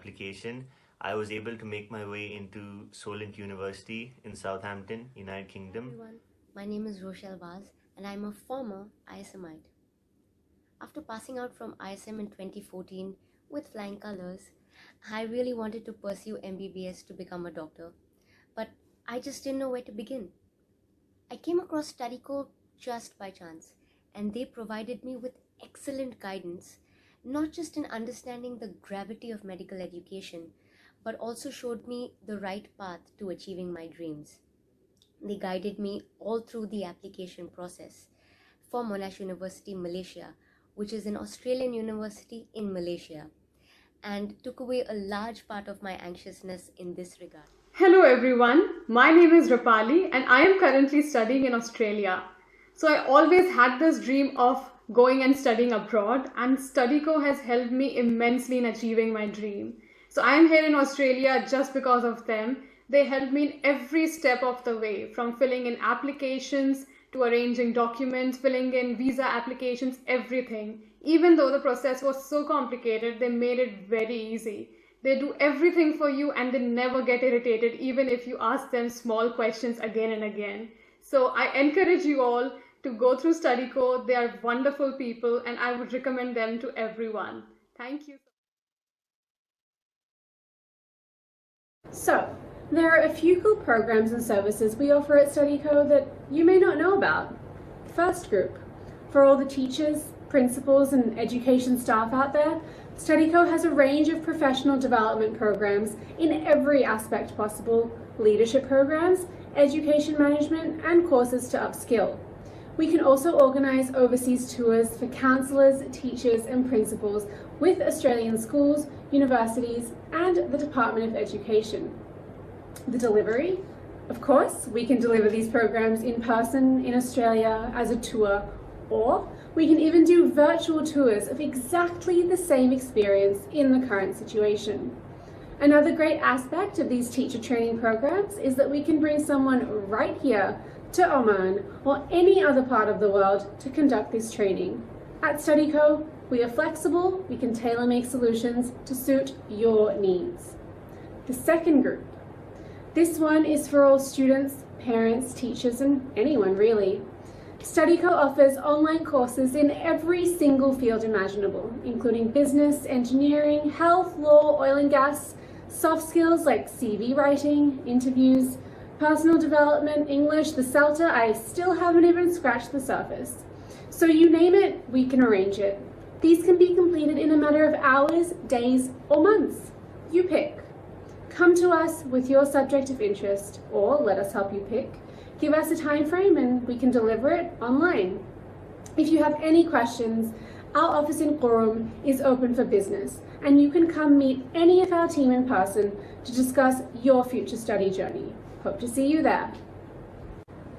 application, I was able to make my way into Solent University in Southampton, United Kingdom. Everyone, my name is Rochelle Vaz and I'm a former ISMite. After passing out from ISM in 2014 with flying colors, I really wanted to pursue MBBS to become a doctor, but I just didn't know where to begin. I came across StudyCo just by chance, and they provided me with excellent guidance, not just in understanding the gravity of medical education, but also showed me the right path to achieving my dreams. They guided me all through the application process for Monash University, Malaysia, which is an Australian university in Malaysia, and took away a large part of my anxiousness in this regard. Hello everyone, my name is Rapali and I am currently studying in Australia. So I always had this dream of going and studying abroad, and StudyCo has helped me immensely in achieving my dream. So I am here in Australia just because of them. They helped me in every step of the way, from filling in applications to arranging documents, filling in visa applications, everything. Even though the process was so complicated, they made it very easy. They do everything for you and they never get irritated even if you ask them small questions again and again. So I encourage you all to go through StudyCo. They are wonderful people and I would recommend them to everyone. Thank you. So, there are a few cool programs and services we offer at StudyCo that you may not know about. First group, for all the teachers, principals and education staff out there, StudyCo has a range of professional development programs in every aspect possible: leadership programs, education management and courses to upskill. We can also organise overseas tours for counsellors, teachers and principals with Australian schools, universities and the Department of Education. The delivery? Of course, we can deliver these programs in person in Australia as a tour, or we can even do virtual tours of exactly the same experience in the current situation. Another great aspect of these teacher training programs is that we can bring someone right here to Oman or any other part of the world to conduct this training. At StudyCo, we are flexible, we can tailor-make solutions to suit your needs. The second group. This one is for all students, parents, teachers and anyone really. StudyCo offers online courses in every single field imaginable, including business, engineering, health, law, oil and gas, soft skills like CV writing, interviews, personal development, English, the CELTA. I still haven't even scratched the surface. So you name it, we can arrange it. These can be completed in a matter of hours, days, or months. You pick. Come to us with your subject of interest, or let us help you pick. Give us a time frame and we can deliver it online. If you have any questions, our office in Quorum is open for business and you can come meet any of our team in person to discuss your future study journey. Hope to see you there.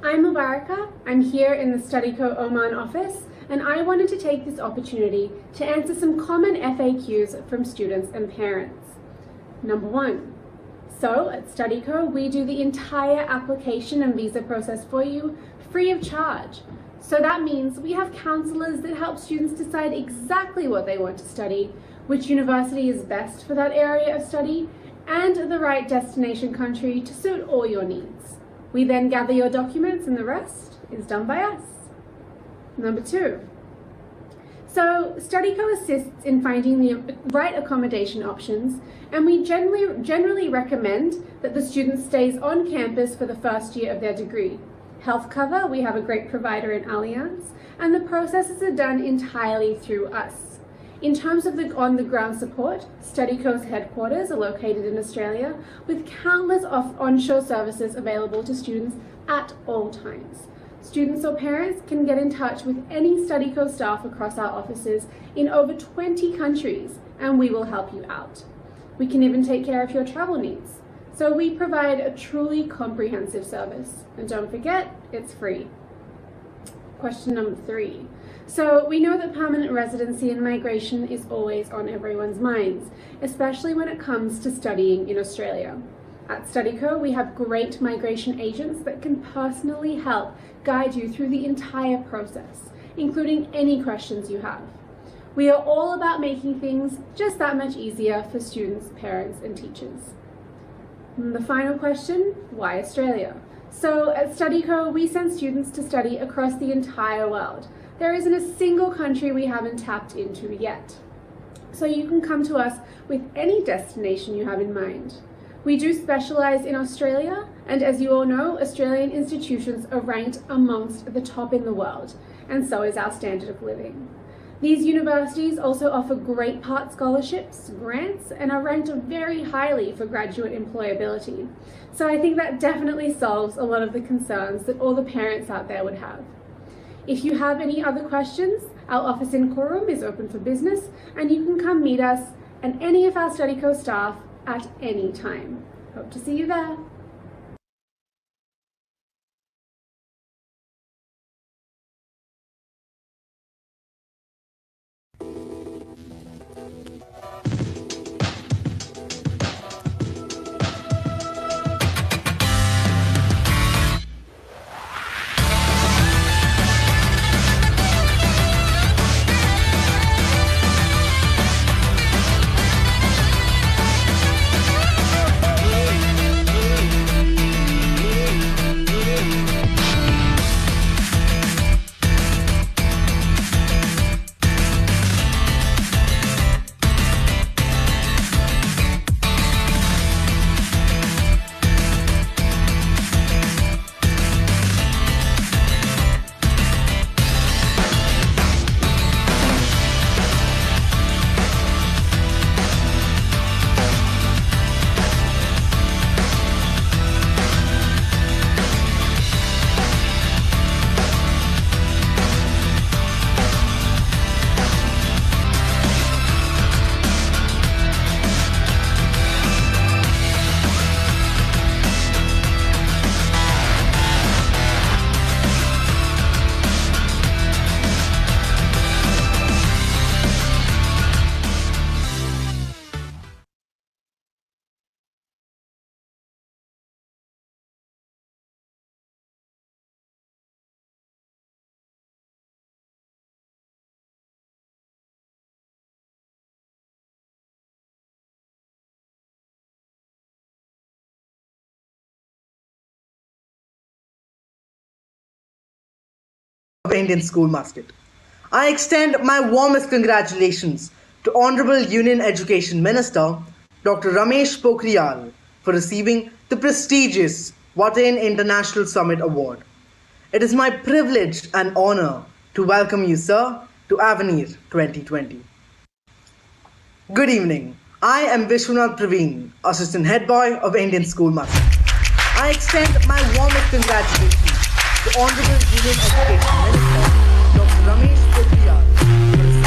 I'm Mubaraka. I'm here in the StudyCo Oman office and I wanted to take this opportunity to answer some common FAQs from students and parents. Number 1. So at StudyCo, we do the entire application and visa process for you free of charge. So that means we have counsellors that help students decide exactly what they want to study, which university is best for that area of study, and the right destination country to suit all your needs. We then gather your documents and the rest is done by us. Number 2. So StudyCo assists in finding the right accommodation options, and we generally recommend that the student stays on campus for the first year of their degree. Health cover, we have a great provider in Allianz, and the processes are done entirely through us. In terms of the on-the-ground support, StudyCo's headquarters are located in Australia, with countless onshore services available to students at all times. Students or parents can get in touch with any StudyCo staff across our offices in over 20 countries, and we will help you out. We can even take care of your travel needs. So we provide a truly comprehensive service. And don't forget, it's free. Question number 3. So we know that permanent residency and migration is always on everyone's minds, especially when it comes to studying in Australia. At StudyCo, we have great migration agents that can personally help guide you through the entire process, including any questions you have. We are all about making things just that much easier for students, parents, and teachers. And the final question, why Australia? So at StudyCo, we send students to study across the entire world. There isn't a single country we haven't tapped into yet. So you can come to us with any destination you have in mind. We do specialise in Australia, and as you all know, Australian institutions are ranked amongst the top in the world, and so is our standard of living. These universities also offer great part scholarships, grants, and are ranked very highly for graduate employability. So I think that definitely solves a lot of the concerns that all the parents out there would have. If you have any other questions, our office in Coram is open for business, and you can come meet us and any of our StudyCo staff at any time. Hope to see you there. Of Indian School Muscat. I extend my warmest congratulations to Honorable Union Education Minister Dr. Ramesh Pokhriyal for receiving the prestigious Watain International Summit Award. It is my privilege and honor to welcome you, sir, to Avenir 2020. Good evening. I am Vishwanath Praveen, Assistant Head Boy of Indian School Muscat. I extend my warmest congratulations to Honorable Union Education Minister Dr. Ramesh Pokhriyal for receiving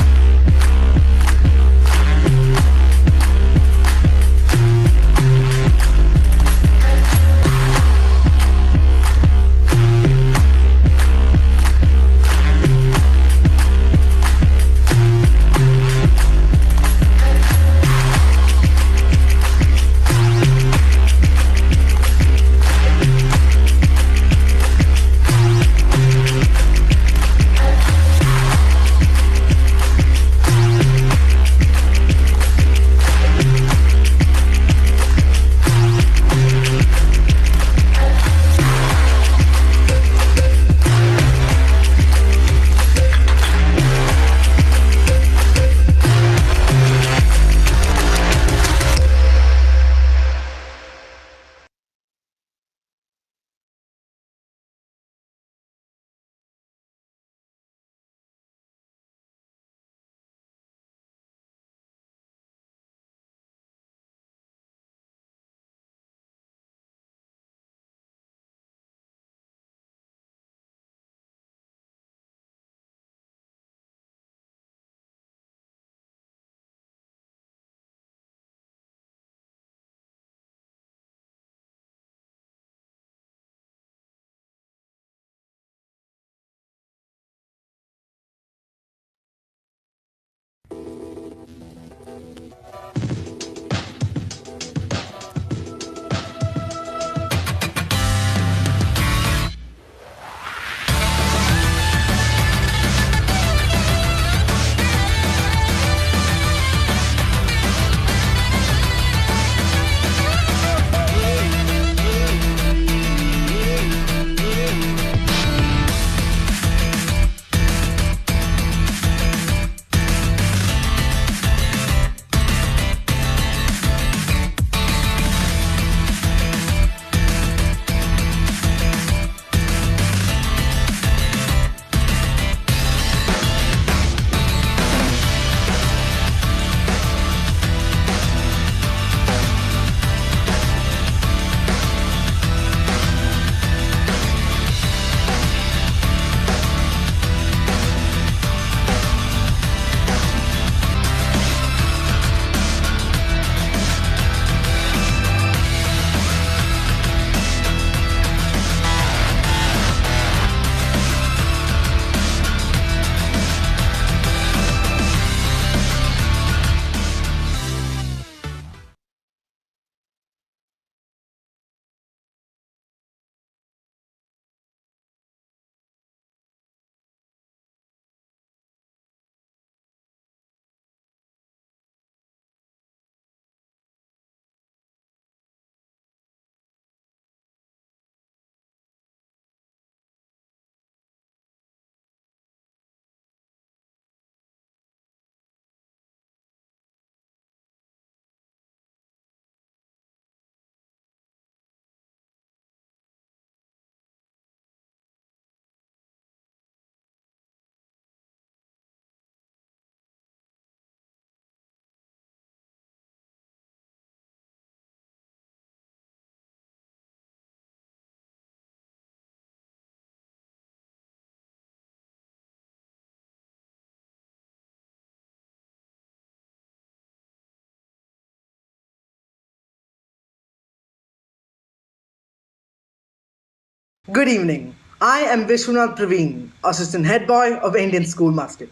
Good evening. I am Vishwanath Praveen, Assistant Head Boy of Indian School Muscat.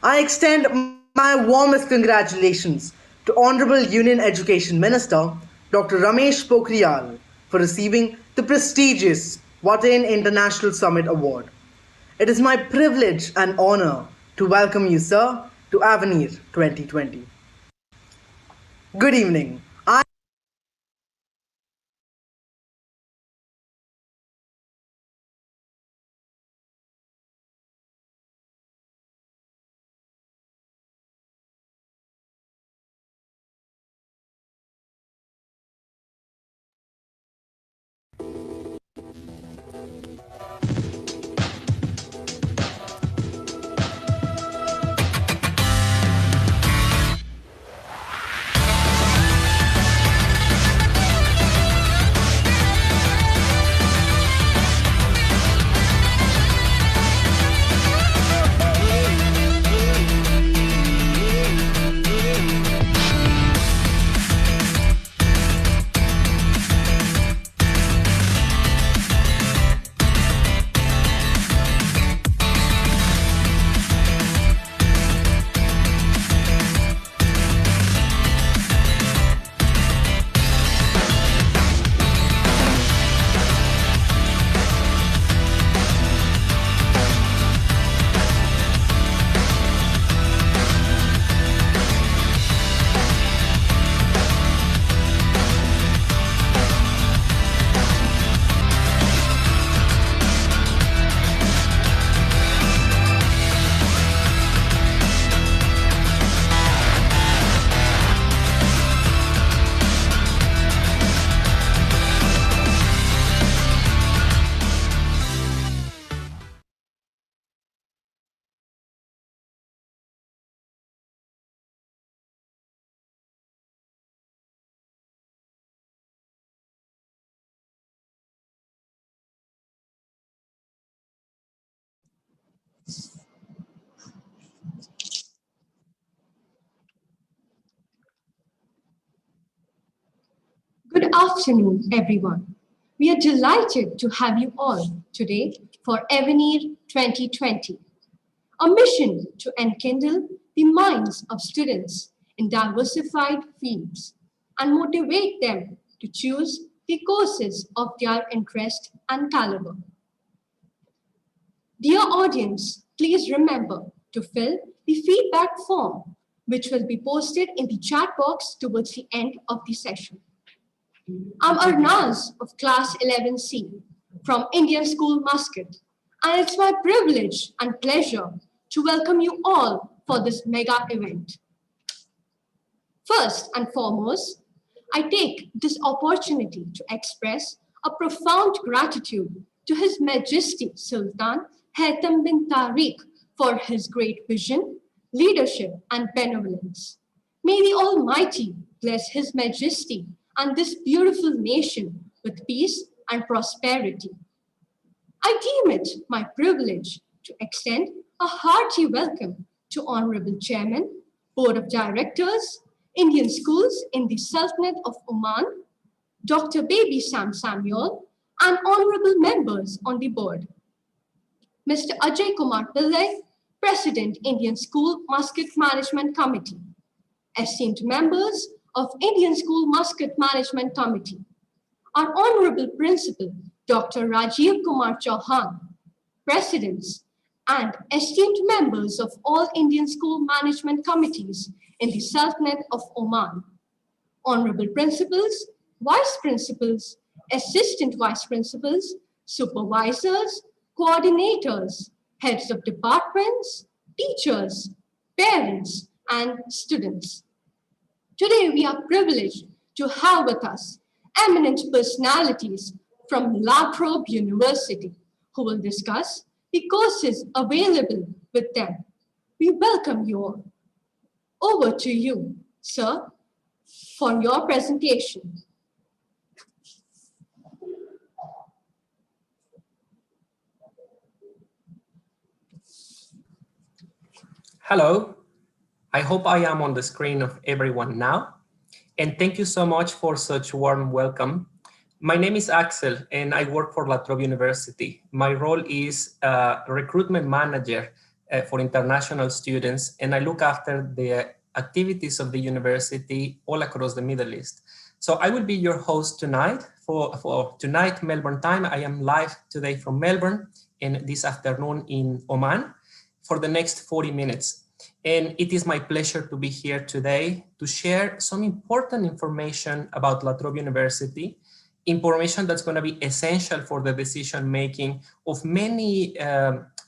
I extend my warmest congratulations to Honorable Union Education Minister Dr. Ramesh Pokhriyal for receiving the prestigious Watain International Summit Award. It is my privilege and honor to welcome you, sir, to Avenir 2020. Good evening. Good afternoon, everyone. We are delighted to have you all today for Avenir 2020, a mission to enkindle the minds of students in diversified fields and motivate them to choose the courses of their interest and caliber. Dear audience, please remember to fill the feedback form, which will be posted in the chat box towards the end of the session. I'm Arnaz of Class 11C from Indian School Muscat, and it's my privilege and pleasure to welcome you all for this mega event. First and foremost, I take this opportunity to express a profound gratitude to His Majesty Sultan Haytham bin Tariq for his great vision, leadership, and benevolence. May the Almighty bless His Majesty and this beautiful nation with peace and prosperity. I deem it my privilege to extend a hearty welcome to Honorable Chairman, Board of Directors, Indian Schools in the Sultanate of Oman, Dr. Baby Sam Samuel, and honorable members on the board. Mr. Ajay Kumar Pillai, President, Indian School Muscat Management Committee. Esteemed members of Indian School Muscat Management Committee. Our Honorable Principal, Dr. Rajiv Kumar Chauhan, Presidents, and esteemed members of all Indian School Management Committees in the Sultanate of Oman. Honorable Principals, Vice Principals, Assistant Vice Principals, Supervisors, Coordinators, Heads of Departments, Teachers, Parents, and students. Today we are privileged to have with us eminent personalities from La Trobe University who will discuss the courses available with them. We welcome you all. Over to you, sir, for your presentation. Hello, I hope I am on the screen of everyone now. And thank you so much for such warm welcome My name is Axel, and I work for La Trobe University. My role is recruitment manager for international students, and I look after the activities of the university all across the Middle East. So I will be your host tonight for tonight, Melbourne time. I am live today from Melbourne and this afternoon in Oman for the next 40 minutes. And it is my pleasure to be here today to share some important information about La Trobe University, information that's going to be essential for the decision making of many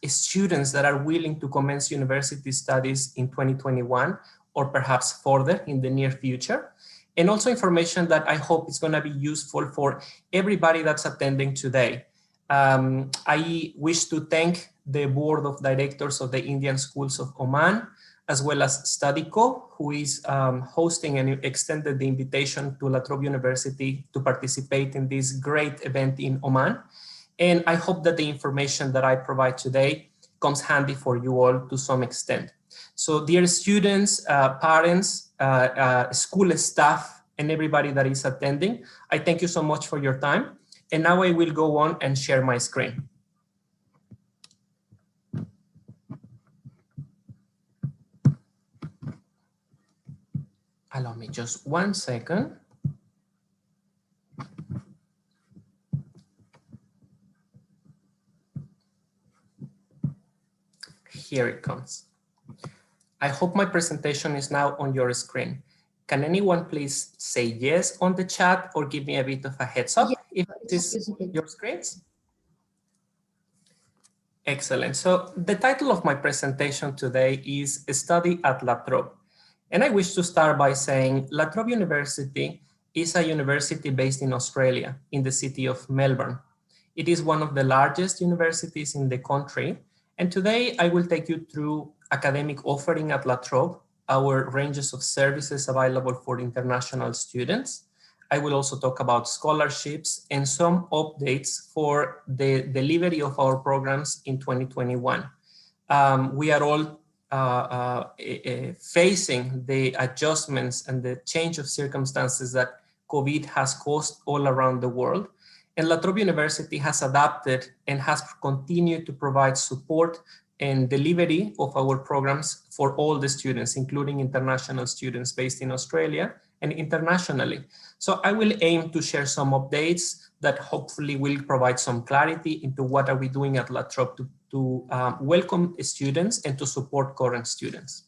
students that are willing to commence university studies in 2021 or perhaps further in the near future. And also information that I hope is going to be useful for everybody that's attending today. I wish to thank the board of directors of the Indian Schools of Oman, as well as StudyCo, who is hosting and extended the invitation to La Trobe University to participate in this great event in Oman. And I hope that the information that I provide today comes handy for you all to some extent. So dear students, parents, school staff, and everybody that is attending, I thank you so much for your time. And now I will go on and share my screen. Allow me just 1 second. Here it comes. I hope my presentation is now on your screen. Can anyone please say yes on the chat or give me a bit of a heads up if this is your screens? Excellent. So the title of my presentation today is Study at La Trobe. And I wish to start by saying La Trobe University is a university based in Australia, in the city of Melbourne. It is one of the largest universities in the country. And today I will take you through academic offering at La Trobe, our ranges of services available for international students. I will also talk about scholarships and some updates for the delivery of our programs in 2021. We are all facing the adjustments and the change of circumstances that COVID has caused all around the world. And La Trobe University has adapted and has continued to provide support and delivery of our programs for all the students, including international students based in Australia and internationally. So I will aim to share some updates that hopefully will provide some clarity into what are we doing at La Trobe to welcome students and to support current students.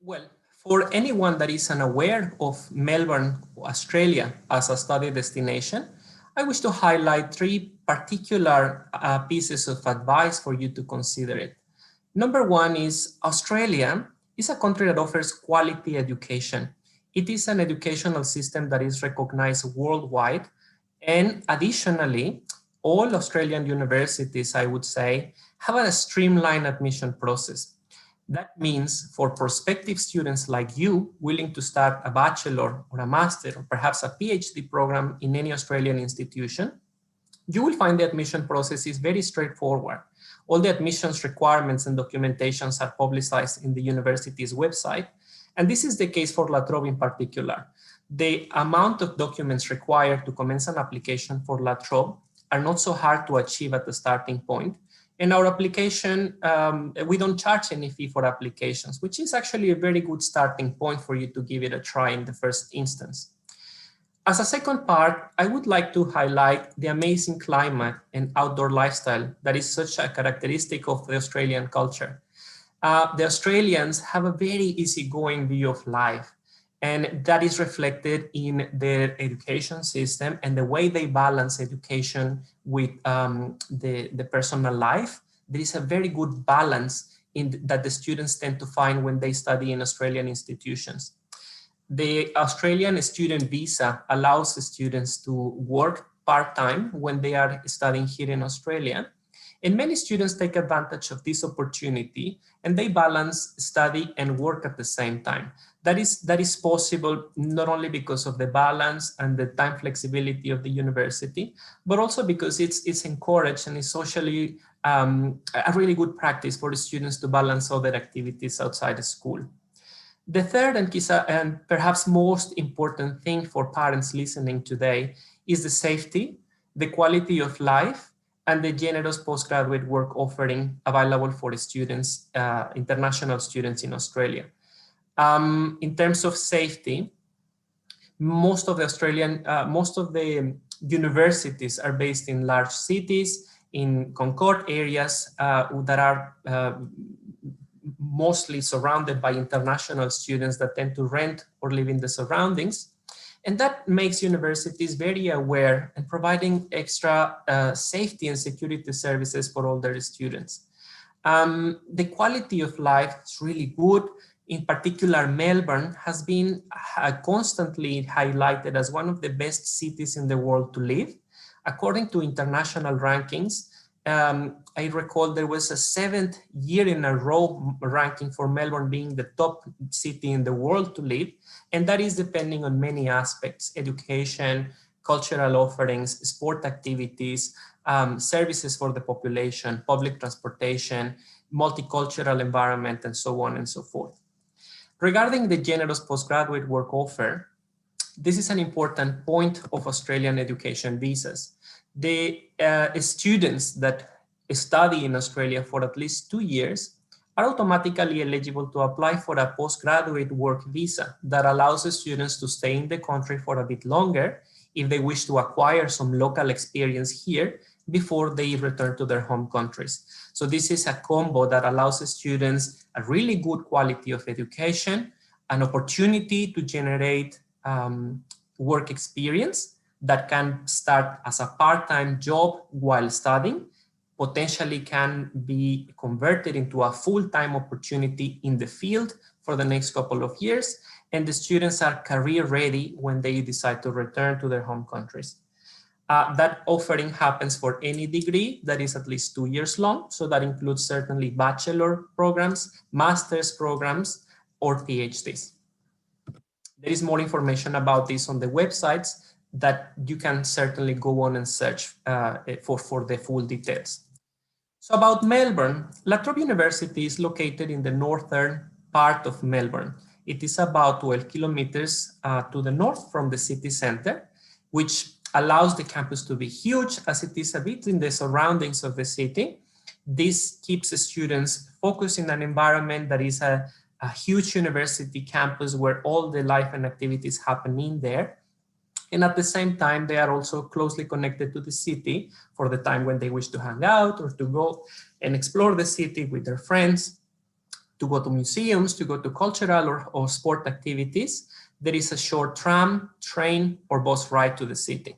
Well, for anyone that is unaware of Melbourne, Australia as a study destination, I wish to highlight three particular pieces of advice for you to consider it. Number one is Australia is a country that offers quality education. It is an educational system that is recognized worldwide. And additionally, all Australian universities, I would say, have a streamlined admission process. That means for prospective students like you willing to start a bachelor or a master or perhaps a PhD program in any Australian institution, you will find the admission process is very straightforward. All the admissions requirements and documentations are publicized in the university's website. And this is the case for La Trobe in particular. The amount of documents required to commence an application for La Trobe are not so hard to achieve at the starting point. And our application, we don't charge any fee for applications, which is actually a very good starting point for you to give it a try in the first instance. As a second part, I would like to highlight the amazing climate and outdoor lifestyle that is such a characteristic of the Australian culture. The Australians have a very easygoing view of life, and that is reflected in their education system and the way they balance education with the personal life. There is a very good balance that the students tend to find when they study in Australian institutions. The Australian student visa allows the students to work part-time when they are studying here in Australia. And many students take advantage of this opportunity and they balance study and work at the same time. That is possible not only because of the balance and the time flexibility of the university, but also because it's encouraged and is socially a really good practice for the students to balance other activities outside of school. The third and perhaps most important thing for parents listening today is the safety, the quality of life, and the generous postgraduate work offering available for students, international students in Australia. In terms of safety, most of the universities are based in large cities, in Concord areas that are mostly surrounded by international students that tend to rent or live in the surroundings. And that makes universities very aware and providing extra safety and security services for all their students. The quality of life is really good. In particular, Melbourne has been constantly highlighted as one of the best cities in the world to live. According to international rankings, I recall there was a 7th year in a row ranking for Melbourne being the top city in the world to live. And that is depending on many aspects: education, cultural offerings, sport activities, services for the population, public transportation, multicultural environment, and so on and so forth. Regarding the generous postgraduate work offer, this is an important point of Australian education visas. The students that study in Australia for at least 2 years are automatically eligible to apply for a postgraduate work visa that allows the students to stay in the country for a bit longer if they wish to acquire some local experience here before they return to their home countries. So this is a combo that allows the students a really good quality of education, an opportunity to generate work experience that can start as a part-time job while studying, potentially can be converted into a full-time opportunity in the field for the next couple of years, and the students are career ready when they decide to return to their home countries. That offering happens for any degree that is at least 2 years long, so that includes certainly bachelor programs, master's programs, or PhDs. There is more information about this on the websites that you can certainly go on and search for the full details. So about Melbourne, La Trobe University is located in the northern part of Melbourne. It is about 12 kilometers to the north from the city center, which allows the campus to be huge as it is a bit in the surroundings of the city. This keeps the students focused in an environment that is a huge university campus where all the life and activities happen in there. And at the same time, they are also closely connected to the city for the time when they wish to hang out or to go and explore the city with their friends, to go to museums, to go to cultural or sport activities. There is a short tram, train, or bus ride to the city.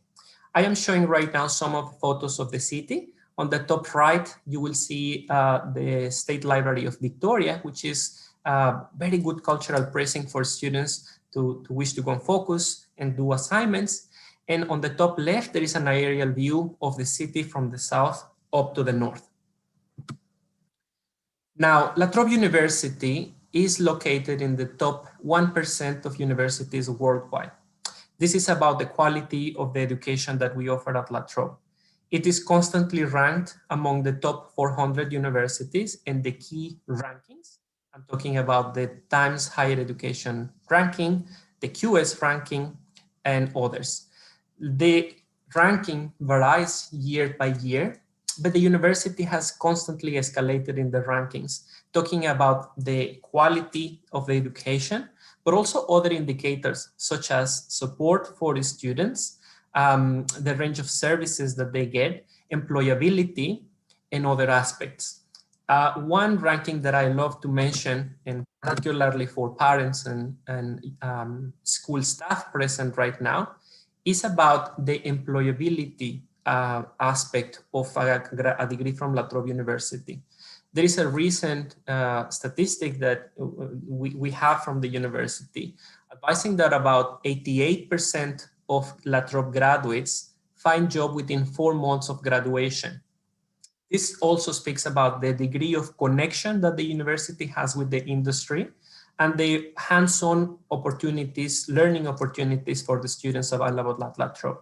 I am showing right now some of the photos of the city. On the top right, you will see the State Library of Victoria, which is a very good cultural precinct for students to wish to go and focus and do assignments. And on the top left, there is an aerial view of the city from the south up to the north. Now, La Trobe University is located in the top 1% of universities worldwide. This is about the quality of the education that we offer at La Trobe. It is constantly ranked among the top 400 universities in the key rankings. I'm talking about the Times Higher Education ranking, the QS ranking, and others. The ranking varies year by year, but the university has constantly escalated in the rankings, talking about the quality of the education, but also other indicators such as support for the students, the range of services that they get, employability, and other aspects. One ranking that I love to mention, and particularly for parents and school staff present right now, is about the employability aspect of a degree from La Trobe University. There is a recent statistic that we have from the university advising that about 88% of La Trobe graduates find job within 4 months of graduation. This also speaks about the degree of connection that the university has with the industry and the hands-on opportunities, learning opportunities for the students available at La Trobe.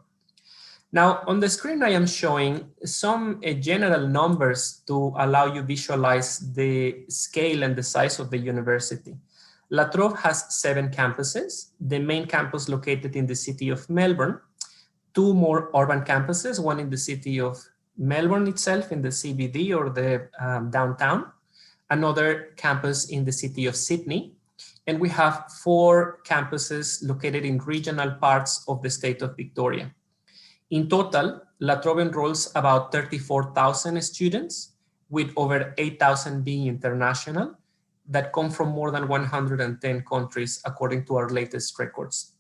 Now, on the screen, I am showing some general numbers to allow you visualize the scale and the size of the university. La Trobe has 7 campuses, the main campus located in the city of Melbourne, 2 more urban campuses, one in the city of Melbourne itself in the CBD or the downtown, another campus in the city of Sydney, and we have 4 campuses located in regional parts of the state of Victoria. In total, La Trobe enrolls about 34,000 students, with over 8,000 being international, that come from more than 110 countries, according to our latest records.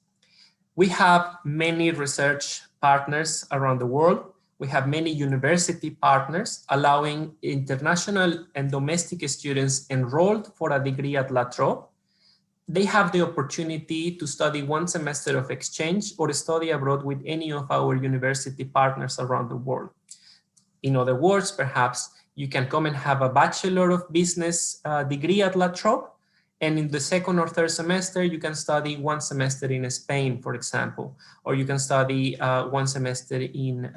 We have many research partners around the world. We have many university partners allowing international and domestic students enrolled for a degree at La Trobe. They have the opportunity to study 1 semester of exchange or study abroad with any of our university partners around the world. In other words, perhaps you can come and have a Bachelor of Business degree at La Trobe, and in the 2nd or 3rd semester, you can study 1 semester in Spain, for example, or you can study 1 semester in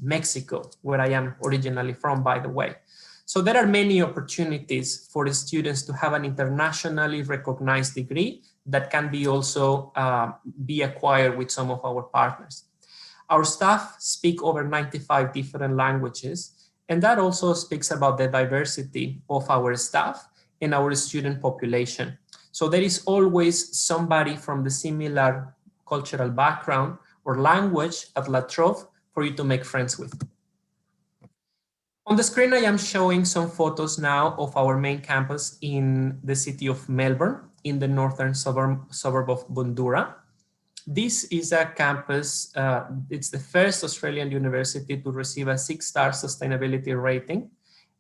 Mexico, where I am originally from, by the way. So there are many opportunities for the students to have an internationally recognized degree that can be also be acquired with some of our partners. Our staff speak over 95 different languages, and that also speaks about the diversity of our staff and our student population. So there is always somebody from the similar cultural background or language at La Trobe for you to make friends with. On the screen, I am showing some photos now of our main campus in the city of Melbourne, in the northern suburb of Bundoora. This is a campus, it's the first Australian university to receive a 6-star sustainability rating.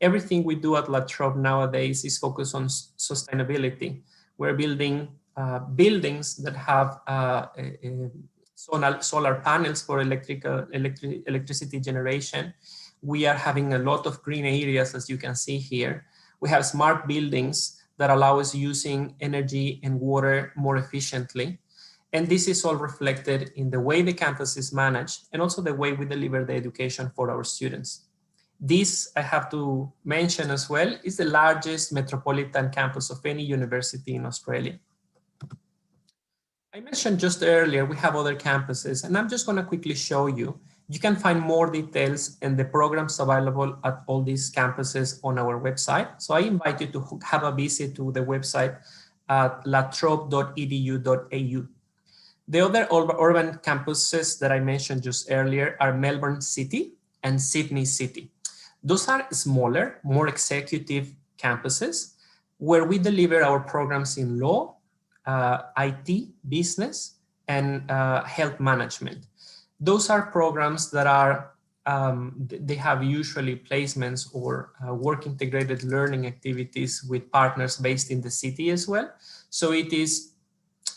Everything we do at La Trobe nowadays is focused on sustainability. We're building buildings that have solar panels for electricity generation. We are having a lot of green areas, as you can see here. We have smart buildings that allow us using energy and water more efficiently. And this is all reflected in the way the campus is managed and also the way we deliver the education for our students. This, I have to mention as well, is the largest metropolitan campus of any university in Australia. I mentioned just earlier, we have other campuses, and I'm just going to quickly show you. You can find more details and the programs available at all these campuses on our website. So I invite you to have a visit to the website at latrobe.edu.au. The other urban campuses that I mentioned just earlier are Melbourne City and Sydney City. Those are smaller, more executive campuses where we deliver our programs in law, IT, business, and health management. Those are programs that are, they have usually placements or work integrated learning activities with partners based in the city as well. So it is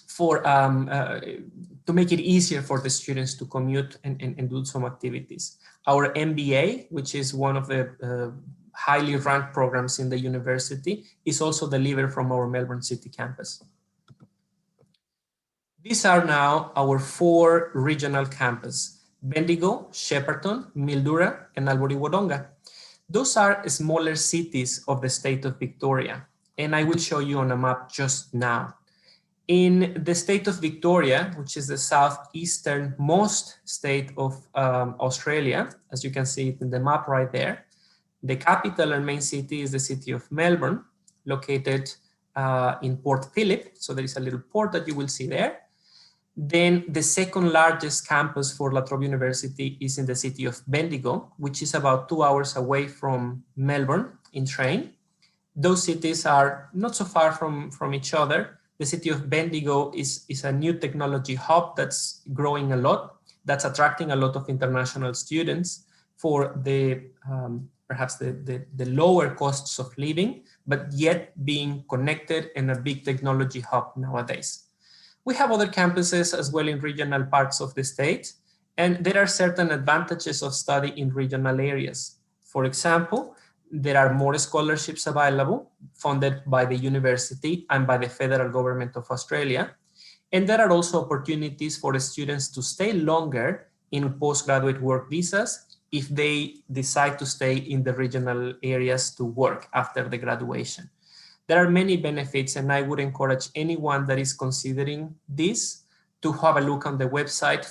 for, to make it easier for the students to commute and do some activities. Our MBA, which is one of the highly ranked programs in the university, is also delivered from our Melbourne City campus. These are now our 4 regional campuses: Bendigo, Shepparton, Mildura, and Albury-Wodonga. Those are smaller cities of the state of Victoria, and I will show you on a map just now. In the state of Victoria, which is the southeasternmost state of Australia, as you can see it in the map right there, the capital and main city is the city of Melbourne, located in Port Phillip. So there is a little port that you will see there. Then the second largest campus for La Trobe University is in the city of Bendigo, which is about 2 hours away from Melbourne in train. Those cities are not so far from each other. The city of Bendigo is a new technology hub that's growing a lot, that's attracting a lot of international students for the perhaps the lower costs of living, but yet being connected in a big technology hub nowadays. We have other campuses as well in regional parts of the state, and there are certain advantages of study in regional areas. For example, there are more scholarships available funded by the university and by the federal government of Australia. And there are also opportunities for the students to stay longer in postgraduate work visas if they decide to stay in the regional areas to work after the graduation. There are many benefits, and I would encourage anyone that is considering this to have a look on the website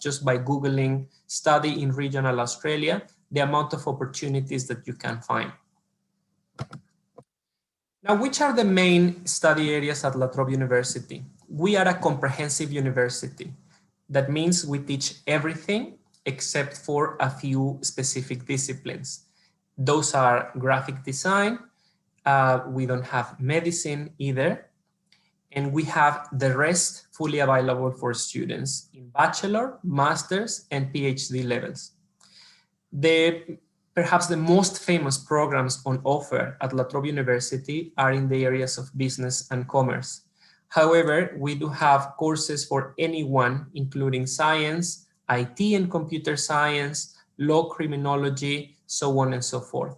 just by Googling study in regional Australia, the amount of opportunities that you can find. Now, which are the main study areas at La Trobe University? We are a comprehensive university. That means we teach everything except for a few specific disciplines. Those are graphic design. We don't have medicine either. And we have the rest fully available for students in bachelor, master's, and PhD levels. Perhaps the most famous programs on offer at La Trobe University are in the areas of business and commerce. However, we do have courses for anyone, including science, IT and computer science, law, criminology, so on and so forth.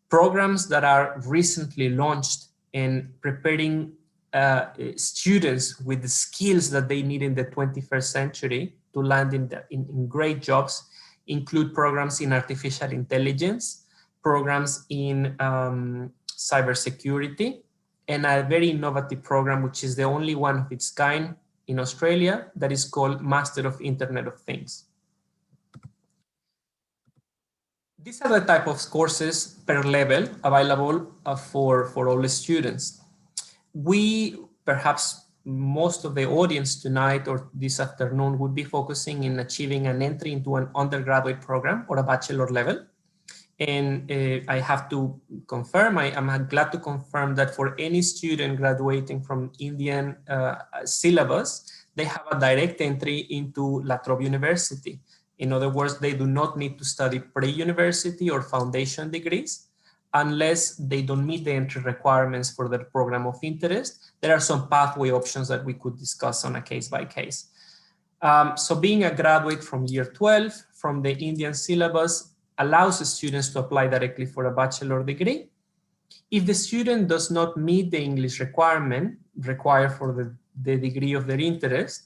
Programs that are recently launched in preparing students with the skills that they need in the 21st century to land in great jobs include programs in artificial intelligence, programs in cybersecurity, and a very innovative program, which is the only one of its kind in Australia, that is called Master of Internet of Things. These are the type of courses per level available for all the students. Perhaps most of the audience tonight or this afternoon would be focusing in achieving an entry into an undergraduate program or a bachelor level. And I have to confirm, I'm glad to confirm that for any student graduating from Indian syllabus, they have a direct entry into La Trobe University. In other words, they do not need to study pre-university or foundation degrees unless they don't meet the entry requirements for their program of interest. There are some pathway options that we could discuss on a case by case. So being a graduate from year 12 from the Indian syllabus allows students to apply directly for a bachelor degree. If the student does not meet the English requirement required for the degree of their interest,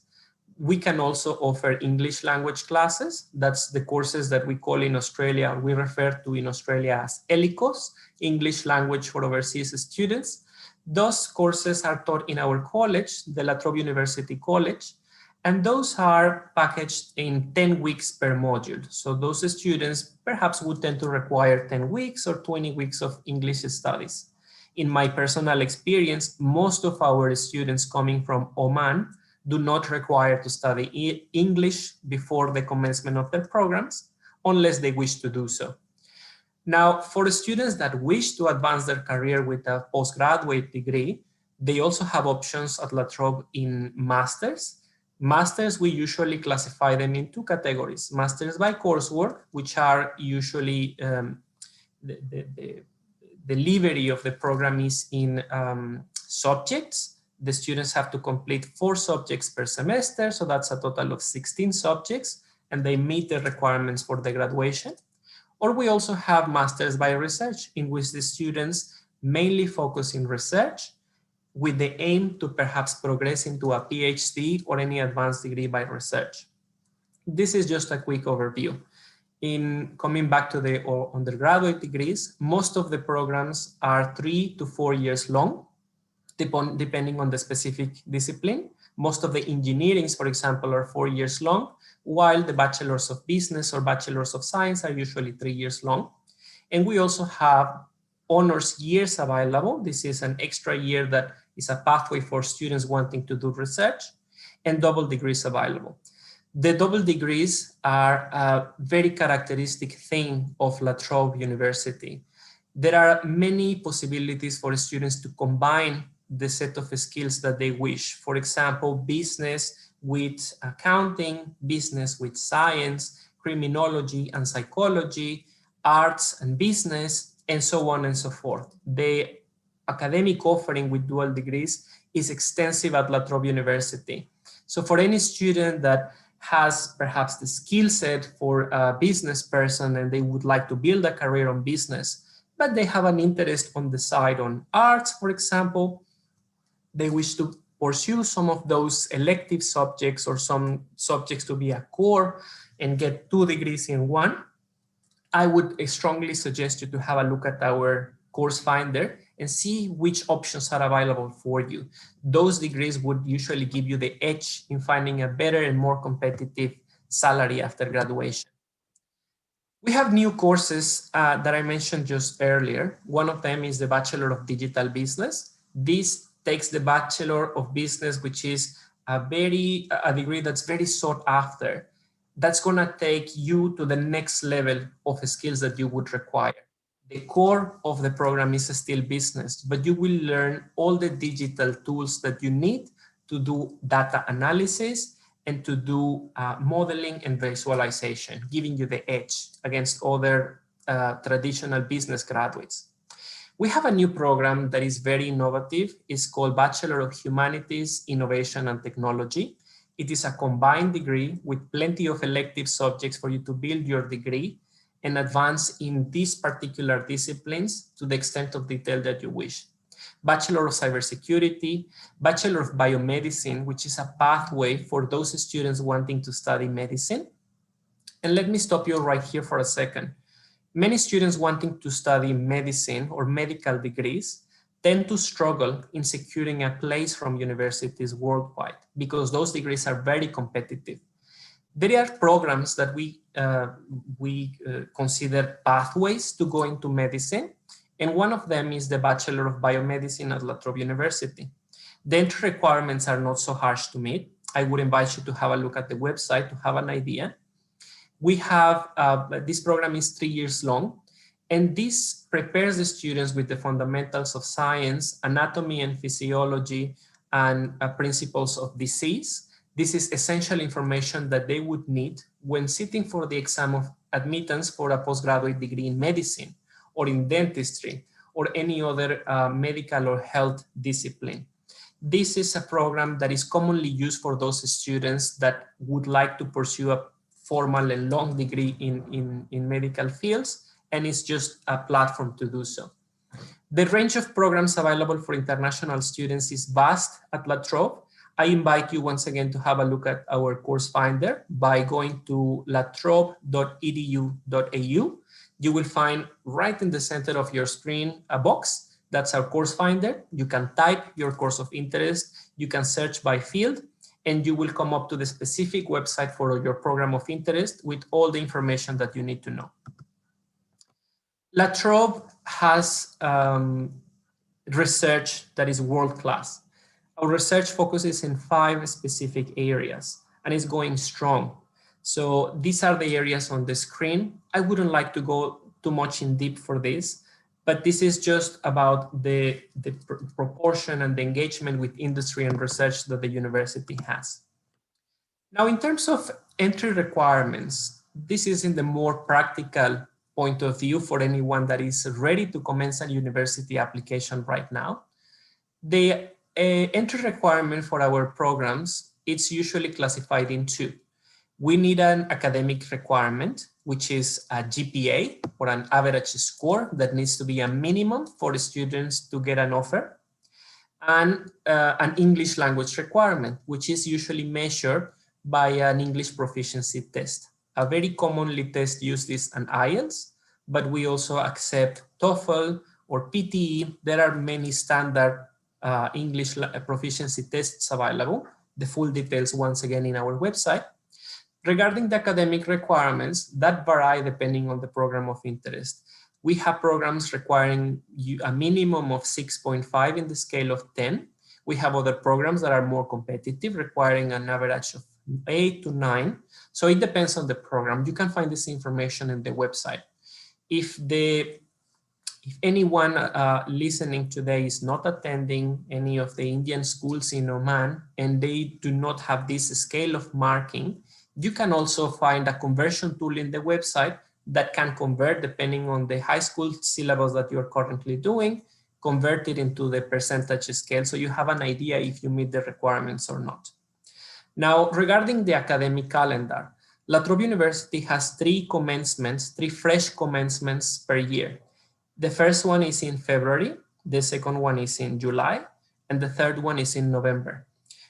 we can also offer English language classes. That's the courses that we call in Australia, we refer to in Australia as ELICOS, English Language for Overseas Students. Those courses are taught in our college, the La Trobe University College, and those are packaged in 10 weeks per module. So those students perhaps would tend to require 10 weeks or 20 weeks of English studies. In my personal experience, most of our students coming from Oman do not require to study English before the commencement of their programs, unless they wish to do so. Now, for the students that wish to advance their career with a postgraduate degree, they also have options at La Trobe in masters. Masters, we usually classify them in two categories. Masters by coursework, which are usually the delivery of the program is in subjects. The students have to complete 4 subjects per semester, so that's a total of 16 subjects, and they meet the requirements for the graduation. Or we also have masters by research, in which the students mainly focus in research with the aim to perhaps progress into a PhD or any advanced degree by research. This is just a quick overview. In coming back to the undergraduate degrees, most of the programs are 3 to 4 years long, depending on the specific discipline. Most of the engineerings, for example, are 4 years long, while the bachelors of business or bachelors of science are usually 3 years long. And we also have honors years available. This is an extra year that is a pathway for students wanting to do research, and double degrees available. The double degrees are a very characteristic thing of La Trobe University. There are many possibilities for students to combine the set of skills that they wish. For example, business with accounting, business with science, criminology and psychology, arts and business, and so on and so forth. The academic offering with dual degrees is extensive at La Trobe University. So for any student that has perhaps the skill set for a business person and they would like to build a career on business, but they have an interest on the side on arts, for example, they wish to pursue some of those elective subjects or some subjects to be a core and get 2 degrees in one, I would strongly suggest you to have a look at our course finder and see which options are available for you. Those degrees would usually give you the edge in finding a better and more competitive salary after graduation. We have new courses that I mentioned just earlier. One of them is the Bachelor of Digital Business. This takes the Bachelor of Business, which is a degree that's very sought after. That's gonna take you to the next level of skills that you would require. The core of the program is still business, but you will learn all the digital tools that you need to do data analysis and to do modeling and visualization, giving you the edge against other traditional business graduates. We have a new program that is very innovative. It's called Bachelor of Humanities, Innovation and Technology. It is a combined degree with plenty of elective subjects for you to build your degree and advance in these particular disciplines to the extent of detail that you wish. Bachelor of Cybersecurity, Bachelor of Biomedicine, which is a pathway for those students wanting to study medicine. And let me stop you right here for a second. Many students wanting to study medicine or medical degrees tend to struggle in securing a place from universities worldwide because those degrees are very competitive. There are programs that we consider pathways to go into medicine, and one of them is the Bachelor of Biomedicine at La Trobe University. The entry requirements are not so harsh to meet. I would invite you to have a look at the website to have an idea. We have, this program is 3 years long, and this prepares the students with the fundamentals of science, anatomy and physiology, and principles of disease. This is essential information that they would need when sitting for the exam of admittance for a postgraduate degree in medicine or in dentistry or any other medical or health discipline. This is a program that is commonly used for those students that would like to pursue a formal and long degree in medical fields, and it's just a platform to do so. The range of programs available for international students is vast at La Trobe. I invite you once again to have a look at our course finder by going to latrobe.edu.au. You will find right in the center of your screen a box. That's our course finder. You can type your course of interest. You can search by field, and you will come up to the specific website for your program of interest with all the information that you need to know. La Trobe has research that is world-class. Our research focuses in 5 specific areas and is going strong. So these are the areas on the screen. I wouldn't like to go too much in deep for this, but this is just about the proportion and the engagement with industry and research that the university has. Now, in terms of entry requirements, this is in the more practical point of view for anyone that is ready to commence a university application right now. The entry requirement for our programs, it's usually classified in 2. We need an academic requirement, which is a GPA or an average score that needs to be a minimum for the students to get an offer, and an English language requirement, which is usually measured by an English proficiency test. A very commonly test used is an IELTS, but we also accept TOEFL or PTE. There are many standard English proficiency tests available. The full details once again in our website. Regarding the academic requirements, that vary depending on the program of interest. We have programs requiring a minimum of 6.5 in the scale of 10. We have other programs that are more competitive, requiring an average of 8 to 9. So it depends on the program. You can find this information in the website. If anyone listening today is not attending any of the Indian schools in Oman and they do not have this scale of marking, you can also find a conversion tool in the website that can convert, depending on the high school syllabus that you're currently doing, convert it into the percentage scale so you have an idea if you meet the requirements or not. Now, regarding the academic calendar, La Trobe University has 3 fresh commencements per year. The first one is in February, the second one is in July, and the third one is in November.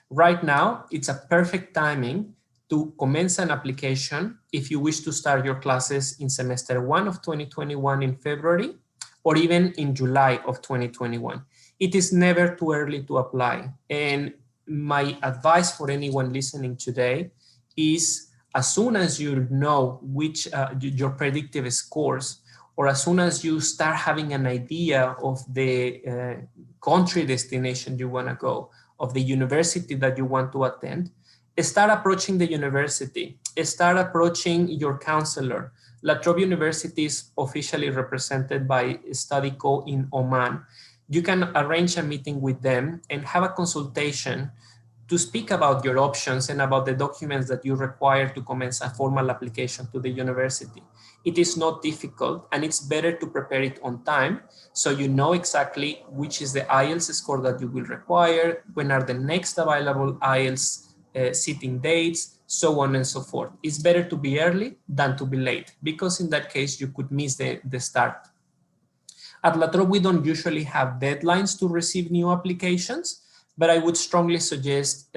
Right now, it's a perfect timing to commence an application if you wish to start your classes in semester 1 of 2021 in February, or even in July of 2021. It is never too early to apply. And my advice for anyone listening today is, as soon as you know which your predictive scores, or as soon as you start having an idea of the country destination you want to go, of the university that you want to attend, start approaching the university, start approaching your counselor. La Trobe University is officially represented by StudyCo in Oman. You can arrange a meeting with them and have a consultation to speak about your options and about the documents that you require to commence a formal application to the university. It is not difficult, and it's better to prepare it on time so you know exactly which is the IELTS score that you will require, when are the next available IELTS sitting dates, so on and so forth. It's better to be early than to be late, because in that case you could miss the start. At La Trobe, we don't usually have deadlines to receive new applications, but I would strongly suggest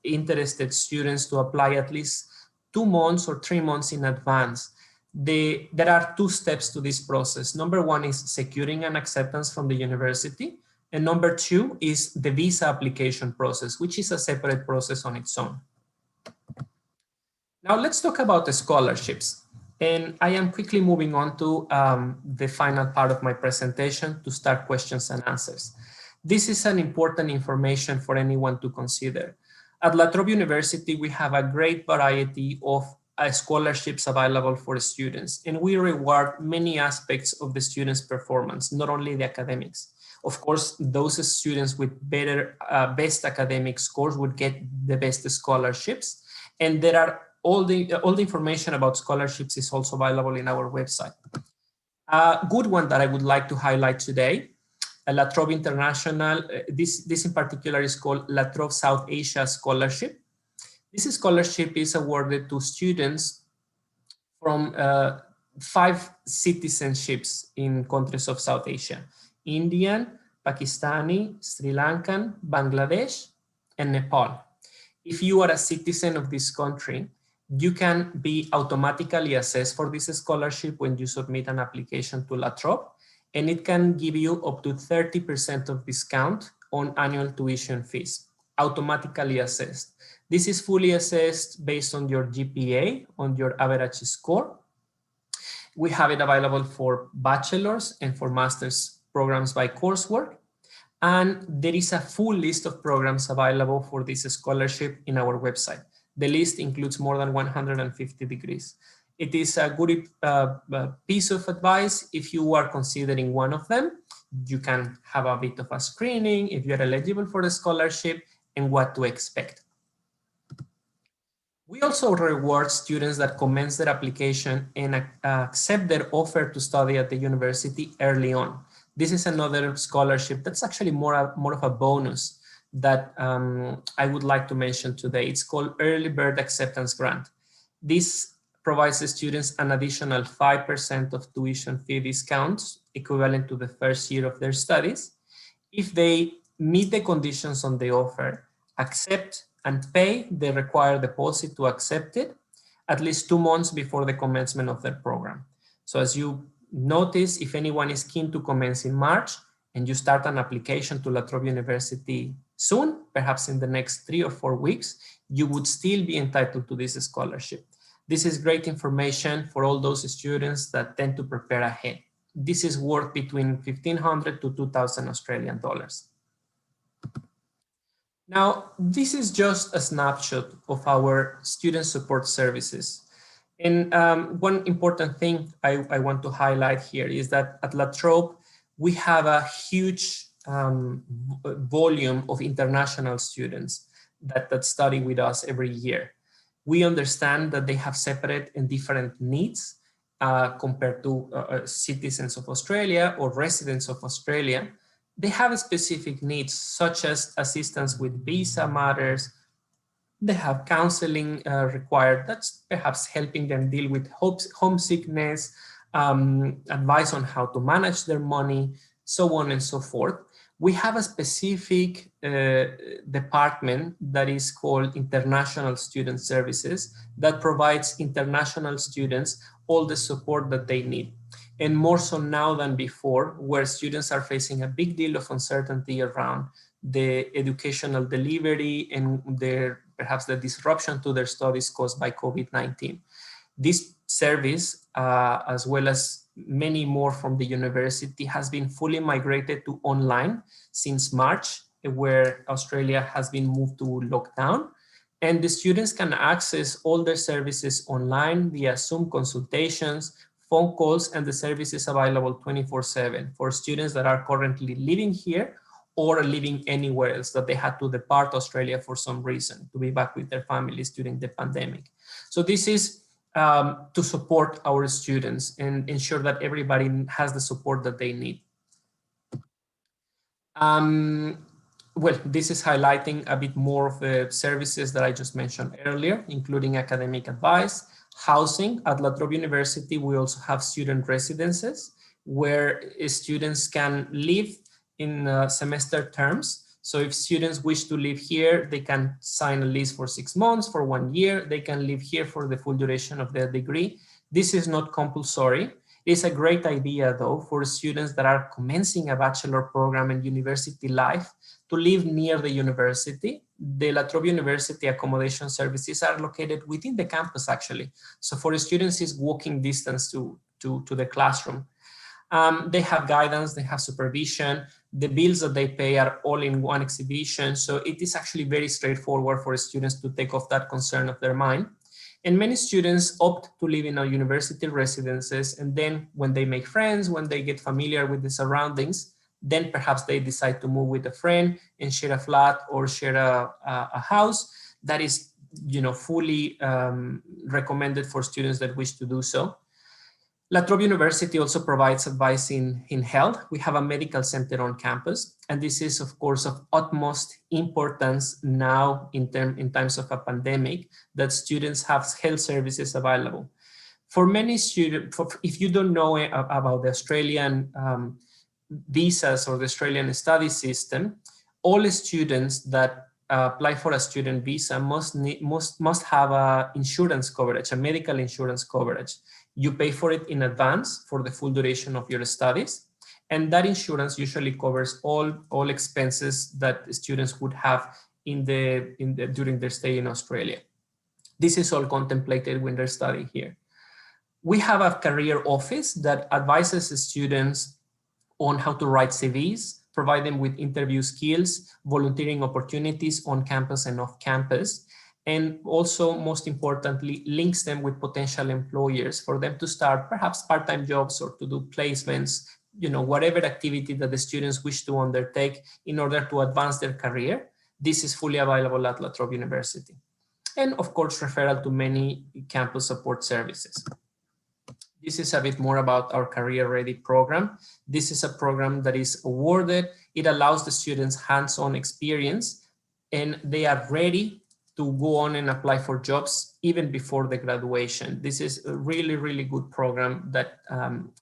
interested students to apply at least 2 months or 3 months in advance. There are 2 steps to this process. Number 1 is securing an acceptance from the university. And number 2 is the visa application process, which is a separate process on its own. Now let's talk about the scholarships. And I am quickly moving on to the final part of my presentation to start questions and answers. This is an important information for anyone to consider. At La Trobe University, we have a great variety of scholarships available for students, and we reward many aspects of the students' performance, not only the academics. Of course, those students with best academic scores would get the best scholarships, and there are all the information about scholarships is also available in our website. A good one that I would like to highlight today, La Trobe International, this in particular is called La Trobe South Asia Scholarship. This scholarship is awarded to students from 5 citizenships in countries of South Asia: Indian, Pakistani, Sri Lankan, Bangladesh, and Nepal. If you are a citizen of this country, you can be automatically assessed for this scholarship when you submit an application to La Trobe, and it can give you up to 30% of discount on annual tuition fees, automatically assessed. This is fully assessed based on your GPA, on your average score. We have it available for bachelor's and for master's programs by coursework. And there is a full list of programs available for this scholarship in our website. The list includes more than 150 degrees. It is a good piece of advice. If you are considering one of them, you can have a bit of a screening if you're eligible for the scholarship and what to expect. We also reward students that commence their application and accept their offer to study at the university early on. This is another scholarship that's actually more of a bonus that I would like to mention today. It's called Early Bird Acceptance Grant. This provides the students an additional 5% of tuition fee discounts, equivalent to the first year of their studies, if they meet the conditions on the offer, accept and pay the required deposit to accept it at least 2 months before the commencement of their program. So as you notice, if anyone is keen to commence in March and you start an application to La Trobe University soon, perhaps in the next 3 or 4 weeks, you would still be entitled to this scholarship. This is great information for all those students that tend to prepare ahead. This is worth between 1,500 to 2,000 Australian dollars. Now, this is just a snapshot of our student support services. And one important thing I want to highlight here is that at La Trobe, we have a huge volume of international students that study with us every year. We understand that they have separate and different needs compared to citizens of Australia or residents of Australia. They have specific needs, such as assistance with visa matters. They have counseling required. That's perhaps helping them deal with homesickness, advice on how to manage their money, so on and so forth. We have a specific department that is called International Student Services that provides international students all the support that they need. and more so now than before, where students are facing a big deal of uncertainty around the educational delivery and perhaps the disruption to their studies caused by COVID-19. This service, as well as many more from the university, has been fully migrated to online since March, where Australia has been moved to lockdown. And the students can access all their services online via Zoom consultations, phone calls, and the service is available 24/7 for students that are currently living here or living anywhere else that they had to depart Australia for some reason to be back with their families during the pandemic. So this is to support our students and ensure that everybody has the support that they need. Well, this is highlighting a bit more of the services that I just mentioned earlier, including academic advice, housing. At La Trobe University, we also have student residences where students can live in semester terms. So if students wish to live here, they can sign a lease for 6 months, for 1 year. They can live here for the full duration of their degree. This is not compulsory. It's a great idea, though, for students that are commencing a bachelor program in university life to live near the university. The La Trobe University accommodation services are located within the campus, actually. So for the students, it's walking distance to the classroom. They have guidance, they have supervision. The bills that they pay are all in one exhibition. So it is actually very straightforward for students to take off that concern of their mind. And many students opt to live in our university residences. And then when they make friends, when they get familiar with the surroundings, then perhaps they decide to move with a friend and share a flat or share a house. That is, fully recommended for students that wish to do so. La Trobe University also provides advice in health. We have a medical center on campus, and this is, of course, of utmost importance now in times of a pandemic, that students have health services available. For many students, if you don't know about the Australian visas or the Australian study system, all students that apply for a student visa must have a insurance coverage, a medical insurance coverage. You pay for it in advance for the full duration of your studies, and that insurance usually covers all expenses that students would have during their stay in Australia. This is all contemplated when they're studying here. We have a career office that advises students on how to write CVs, provide them with interview skills, volunteering opportunities on campus and off campus, and also, most importantly, links them with potential employers for them to start perhaps part-time jobs or to do placements, whatever activity that the students wish to undertake in order to advance their career. This is fully available at La Trobe University. And of course, referral to many campus support services. This is a bit more about our Career Ready program. This is a program that is awarded. It allows the students hands-on experience, and they are ready to go on and apply for jobs even before the graduation. This is a really, really good program that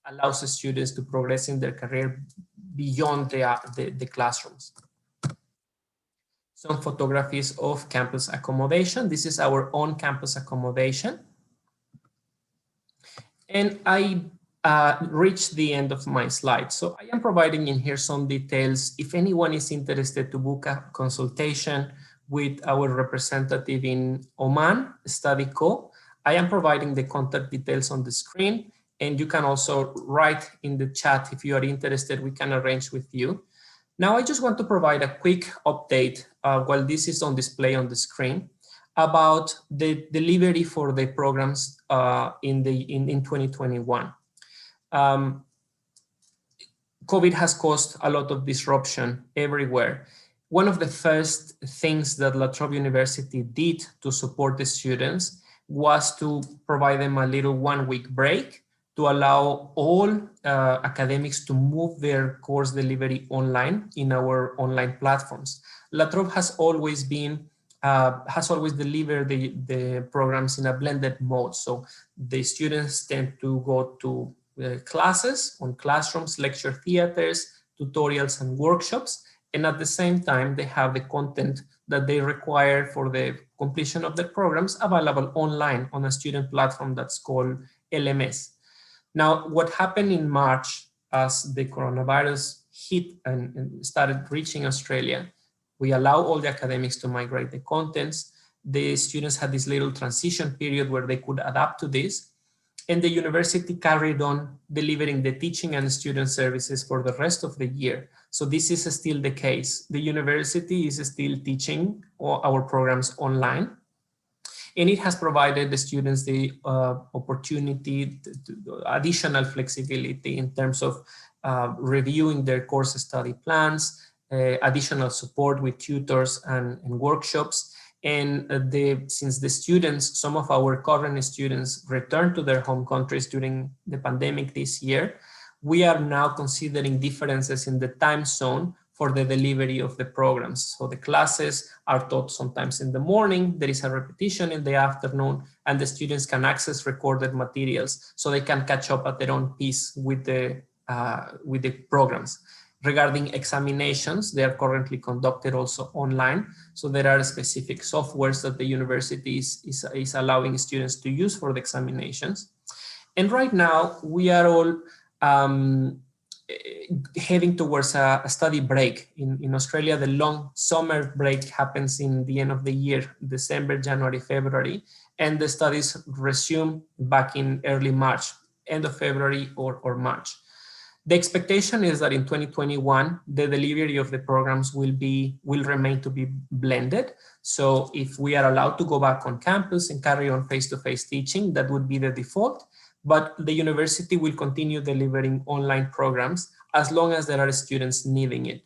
allows the students to progress in their career beyond the classrooms. Some photographies of campus accommodation. This is our own campus accommodation. And I reached the end of my slide. So I am providing in here some details. If anyone is interested to book a consultation with our representative in Oman, StudyCo, I am providing the contact details on the screen, and you can also write in the chat if you are interested, we can arrange with you. Now I just want to provide a quick update while this is on display on the screen about the delivery for the programs in 2021. COVID has caused a lot of disruption everywhere. One of the first things that La Trobe University did to support the students was to provide them a little 1-week break to allow all academics to move their course delivery online in our online platforms. La Trobe has always delivered the programs in a blended mode. So the students tend to go to classes on classrooms, lecture theaters, tutorials, and workshops. And at the same time, they have the content that they require for the completion of their programs available online on a student platform that's called LMS. Now, what happened in March as the coronavirus hit and started reaching Australia, we allow all the academics to migrate the contents. The students had this little transition period where they could adapt to this. And the university carried on delivering the teaching and student services for the rest of the year. So this is still the case. The university is still teaching our programs online. And it has provided the students the opportunity to additional flexibility in terms of reviewing their course study plans, additional support with tutors and workshops. And since the students, some of our current students returned to their home countries during the pandemic this year, we are now considering differences in the time zone for the delivery of the programs. So the classes are taught sometimes in the morning, there is a repetition in the afternoon, and the students can access recorded materials so they can catch up at their own pace with the programs. Regarding examinations, they are currently conducted also online. So there are specific softwares that the university is allowing students to use for the examinations. And right now we are all heading towards a study break. In Australia, the long summer break happens in the end of the year, December, January, February, and the studies resume back in early March, end of February or March. The expectation is that in 2021, the delivery of the programs will remain to be blended. So if we are allowed to go back on campus and carry on face-to-face teaching, that would be the default. But the university will continue delivering online programs as long as there are students needing it.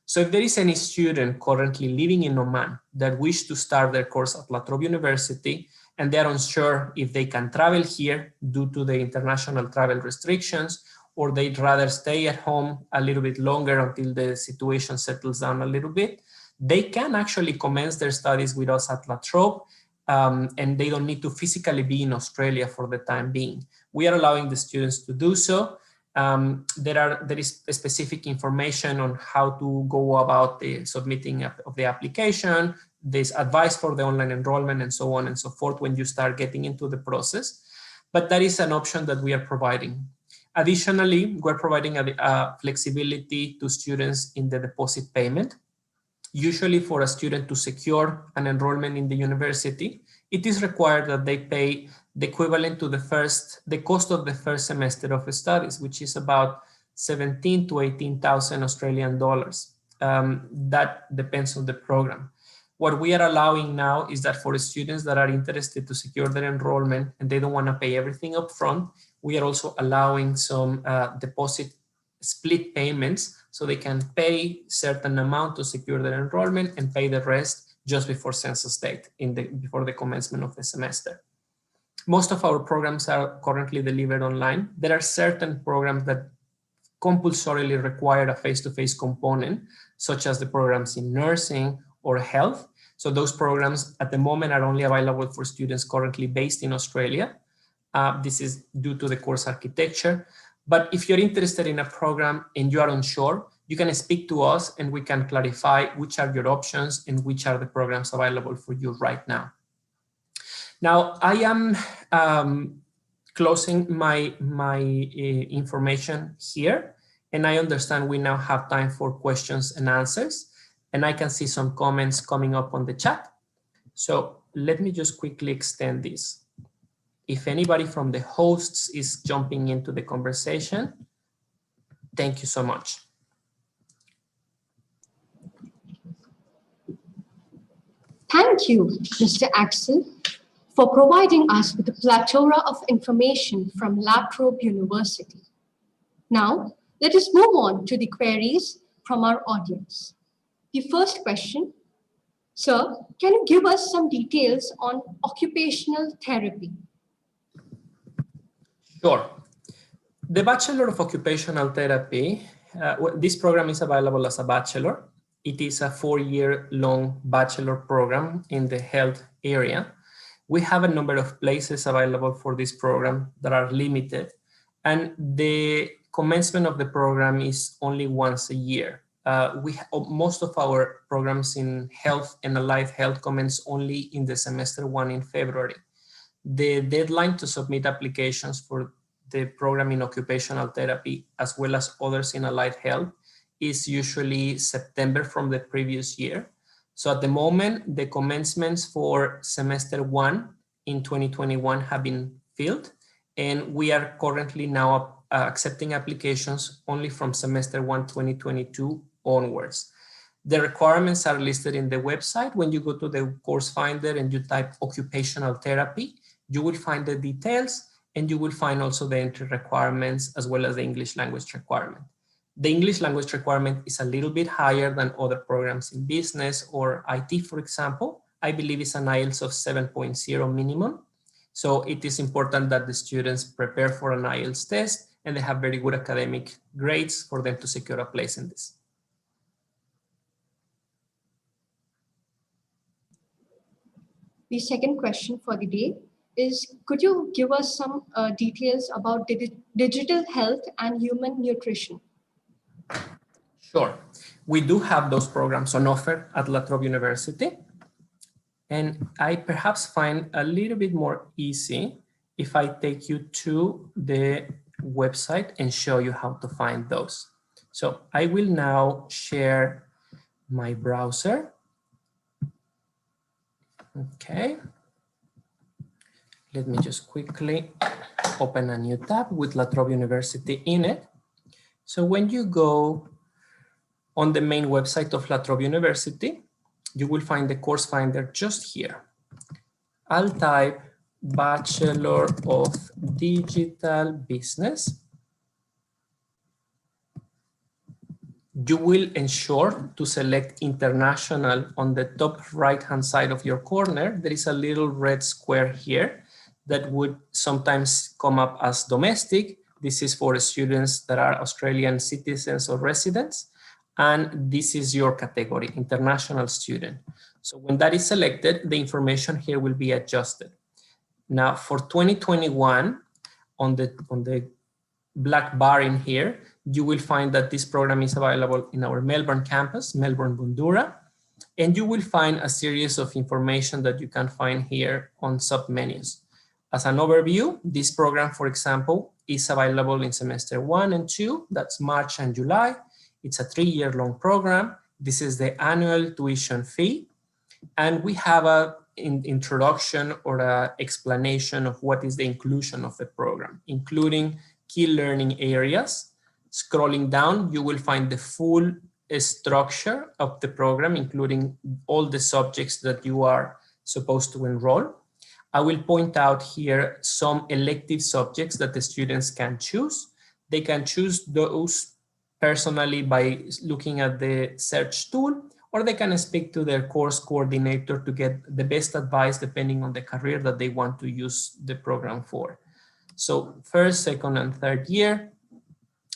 So if there is any student currently living in Oman that wish to start their course at La Trobe University, and they're unsure if they can travel here due to the international travel restrictions, or they'd rather stay at home a little bit longer until the situation settles down a little bit, they can actually commence their studies with us at La Trobe, and they don't need to physically be in Australia for the time being. We are allowing the students to do so. There is specific information on how to go about the submitting of the application. There's advice for the online enrollment and so on and so forth when you start getting into the process. But that is an option that we are providing. Additionally, we're providing a flexibility to students in the deposit payment. Usually for a student to secure an enrollment in the university, it is required that they pay the equivalent to the cost of the first semester of studies, which is about 17,000 to 18,000 Australian dollars. That depends on the program. What we are allowing now is that for students that are interested to secure their enrollment and they don't want to pay everything up front, we are also allowing some deposit split payments so they can pay certain amount to secure their enrollment and pay the rest just before census date, before the commencement of the semester. Most of our programs are currently delivered online. There are certain programs that compulsorily require a face-to-face component, such as the programs in nursing or health. So those programs at the moment are only available for students currently based in Australia. This is due to the course architecture. But if you're interested in a program and you are unsure, you can speak to us and we can clarify which are your options and which are the programs available for you right now. Now, I am closing my information here, and I understand we now have time for questions and answers, and I can see some comments coming up on the chat. So let me just quickly extend this. If anybody from the hosts is jumping into the conversation, thank you so much. Thank you, Mr. Axel, for providing us with a plethora of information from La Trobe University. Now, let us move on to the queries from our audience. The first question, sir, can you give us some details on occupational therapy? Sure. The Bachelor of Occupational Therapy, this program is available as a bachelor. It is a 4-year-long bachelor program in the health area. We have a number of places available for this program that are limited, and the commencement of the program is only once a year. Most of our programs in health and allied health commence only in the semester 1 in February. The deadline to submit applications for the program in occupational therapy as well as others in allied health is usually September from the previous year. So at the moment, the commencements for semester 1 in 2021 have been filled, and we are currently now accepting applications only from semester 1 2022 onwards. The requirements are listed in the website. When you go to the course finder and you type occupational therapy, you will find the details, and you will find also the entry requirements as well as the English language requirement. The English language requirement is a little bit higher than other programs in business or IT, for example. I believe it's an IELTS of 7.0 minimum. So it is important that the students prepare for an IELTS test and they have very good academic grades for them to secure a place in this. The second question for the day is, could you give us some details about digital health and human nutrition? Sure. We do have those programs on offer at La Trobe University. And I perhaps find a little bit more easy if I take you to the website and show you how to find those. So I will now share my browser. Okay. Let me just quickly open a new tab with La Trobe University in it. So when you go on the main website of La Trobe University, you will find the course finder just here. I'll type Bachelor of Digital Business. You will ensure to select International on the top right-hand side of your corner. There is a little red square here that would sometimes come up as domestic. This is for students that are Australian citizens or residents. And this is your category, international student. So when that is selected, the information here will be adjusted. Now for 2021, on the black bar in here, you will find that this program is available in our Melbourne campus, Melbourne Bundoora, and you will find a series of information that you can find here on submenus. As an overview, this program, for example, is available in semester 1 and 2, that's March and July. It's a 3-year-long program. This is the annual tuition fee. And we have an introduction or an explanation of what is the inclusion of the program, including key learning areas. Scrolling down, you will find the full structure of the program, including all the subjects that you are supposed to enroll. I will point out here some elective subjects that the students can choose. They can choose those personally by looking at the search tool, or they can speak to their course coordinator to get the best advice depending on the career that they want to use the program for. So first, second, and third year,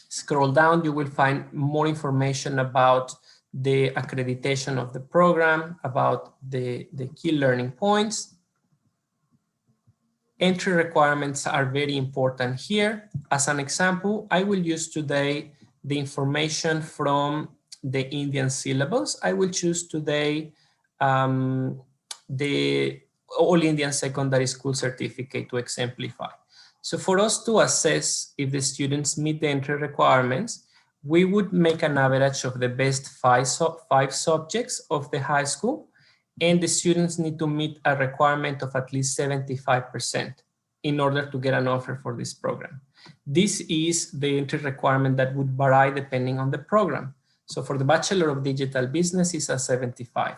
scroll down, you will find more information about the accreditation of the program, about the key learning points. Entry requirements are very important here. As an example, I will use today the information from the Indian syllabus. I will choose today the All Indian Secondary School Certificate to exemplify. So for us to assess if the students meet the entry requirements, we would make an average of the best five subjects of the high school, and the students need to meet a requirement of at least 75% in order to get an offer for this program. This is the entry requirement that would vary depending on the program. So for the Bachelor of Digital Business, it's a 75.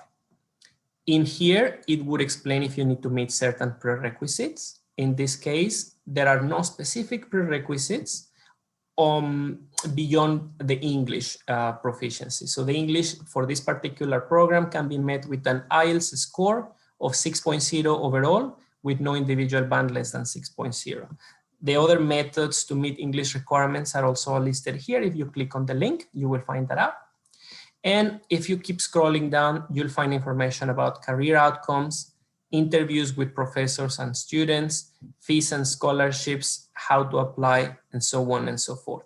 In here, it would explain if you need to meet certain prerequisites. In this case, there are no specific prerequisites beyond the English proficiency. So the English for this particular program can be met with an IELTS score of 6.0 overall, with no individual band less than 6.0. The other methods to meet English requirements are also listed here. If you click on the link, you will find that out. And if you keep scrolling down, you'll find information about career outcomes, interviews with professors and students, fees and scholarships, how to apply, and so on and so forth.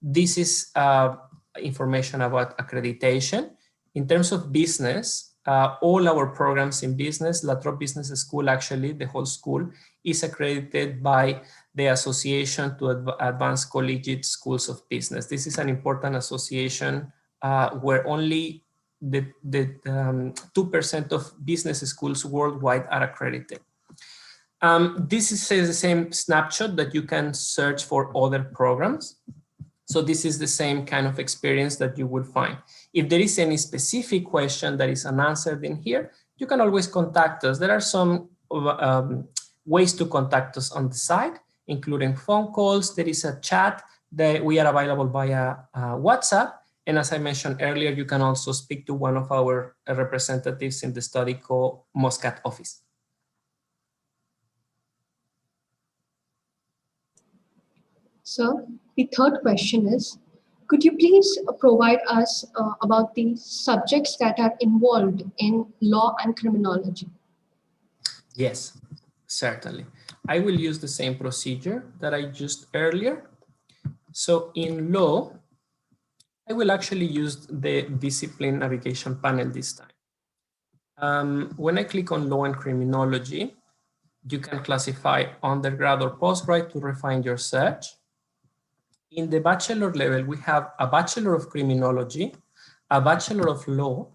This is information about accreditation. In terms of business, all our programs in business, La Trobe Business School, actually, the whole school, is accredited by the Association to Advanced Collegiate Schools of Business. This is an important association where only the 2% of business schools worldwide are accredited. This is the same snapshot that you can search for other programs. So this is the same kind of experience that you will find. If there is any specific question that is unanswered in here, you can always contact us. There are some ways to contact us on the site, including phone calls. There is a chat that we are available via WhatsApp. And as I mentioned earlier, you can also speak to one of our representatives in the StudyCo Muscat office. So the third question is, could you please provide us about the subjects that are involved in law and criminology? Yes, certainly. I will use the same procedure that I used earlier. So in law, I will actually use the discipline navigation panel this time. When I click on law and criminology, you can classify undergrad or postgrad to refine your search. In the bachelor level, we have a Bachelor of Criminology, a Bachelor of Law,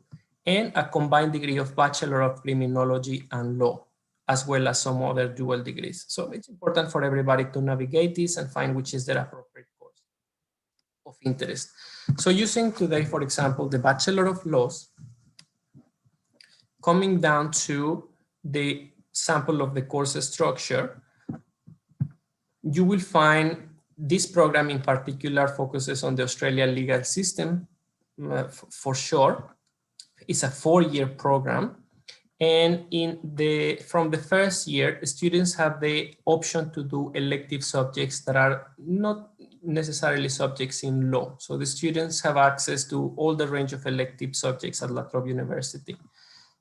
and a combined degree of Bachelor of Criminology and Law, as well as some other dual degrees. So it's important for everybody to navigate this and find which is their appropriate course of interest. So using today, for example, the Bachelor of Laws, coming down to the sample of the course structure, you will find this program in particular focuses on the Australian legal system for sure. It's a 4-year program. And from the first year, students have the option to do elective subjects that are not necessarily subjects in law. So the students have access to all the range of elective subjects at La Trobe University.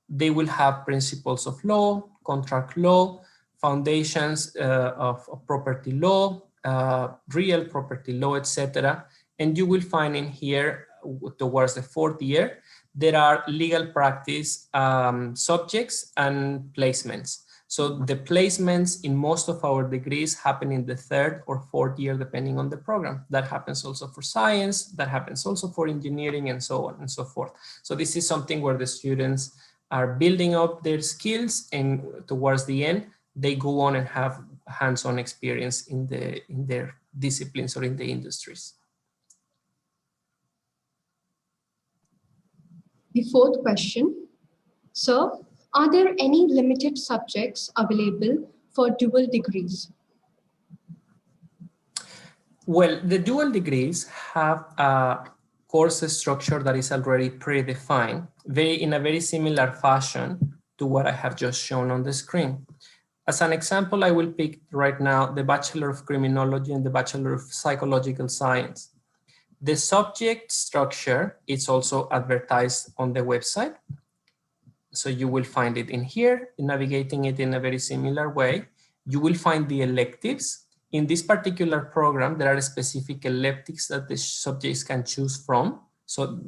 They will have principles of law, contract law, foundations of property law, real property law, etc. And you will find in here, towards the 4th year, there are legal practice subjects and placements. So the placements in most of our degrees happen in the 3rd or 4th year, depending on the program. That happens also for science, that happens also for engineering, and so on and so forth. So this is something where the students are building up their skills, and towards the end, they go on and have hands-on experience in their disciplines or in the industries. The 4th question, sir, are there any limited subjects available for dual degrees? Well, the dual degrees have a course structure that is already predefined, in a very similar fashion to what I have just shown on the screen. As an example, I will pick right now the Bachelor of Criminology and the Bachelor of Psychological Science. The subject structure is also advertised on the website. So you will find it in here, navigating it in a very similar way. You will find the electives. In this particular program, there are specific electives that the subjects can choose from. So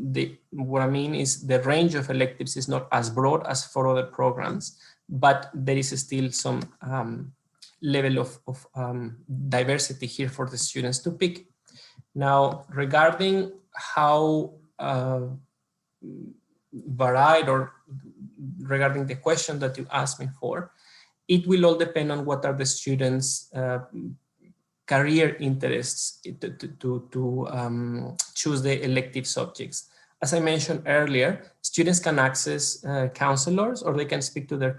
what I mean is the range of electives is not as broad as for other programs, but there is still some level of diversity here for the students to pick. Now, regarding how varied, or regarding the question that you asked me for, it will all depend on what are the students' career interests to choose the elective subjects. As I mentioned earlier, students can access counselors, or they can speak to their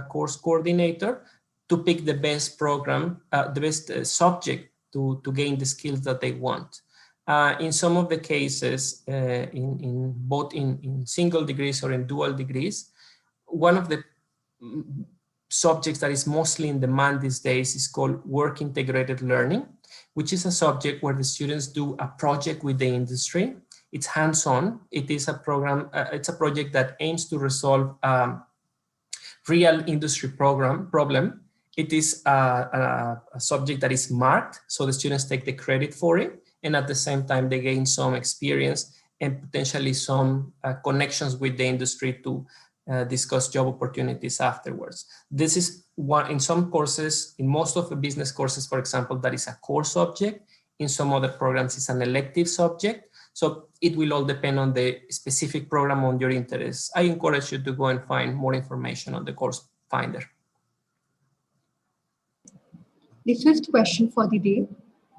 course coordinator to pick the best program, the best subject to gain the skills that they want. In some of the cases, both in single degrees or in dual degrees, one of the subjects that is mostly in demand these days is called work integrated learning, which is a subject where the students do a project with the industry. It's hands-on. It is a program. It's a project that aims to resolve real industry problem. It is a subject that is marked, so the students take the credit for it, and at the same time they gain some experience and potentially some connections with the industry to discuss job opportunities afterwards. This is one, in some courses, in most of the business courses, for example, that is a core subject. In some other programs, it's an elective subject. So it will all depend on the specific program on your interests. I encourage you to go and find more information on the course finder. The fifth question for the day.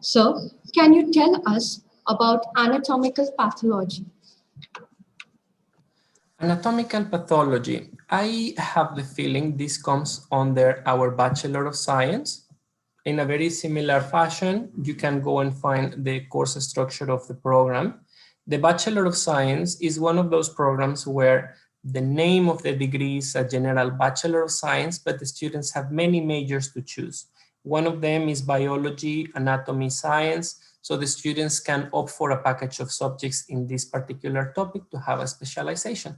Sir, can you tell us about anatomical pathology? Anatomical pathology. I have the feeling this comes under our Bachelor of Science. In a very similar fashion, you can go and find the course structure of the program. The Bachelor of Science is one of those programs where the name of the degree is a general Bachelor of Science, but the students have many majors to choose. One of them is biology, anatomy, science, so the students can opt for a package of subjects in this particular topic to have a specialization.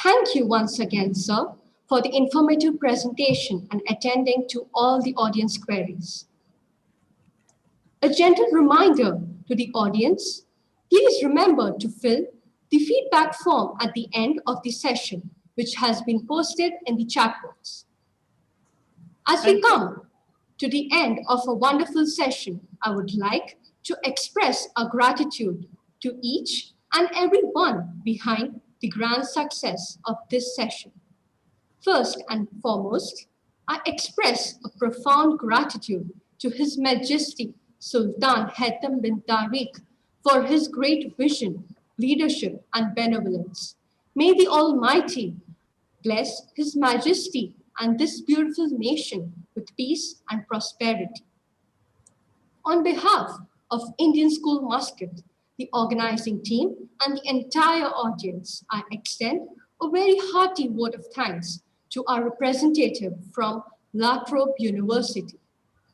Thank you once again, sir, for the informative presentation and attending to all the audience queries. A gentle reminder to the audience, please remember to fill the feedback form at the end of the session, which has been posted in the chat box. As we come to the end of a wonderful session, I would like to express our gratitude to each and every one behind the grand success of this session. First and foremost, I express a profound gratitude to His Majesty Sultan Haitham bin Tariq for his great vision, leadership, and benevolence. May the Almighty bless His Majesty and this beautiful nation with peace and prosperity. On behalf of Indian School Muscat, the organizing team, and the entire audience, I extend a very hearty vote of thanks to our representative from La Trobe University.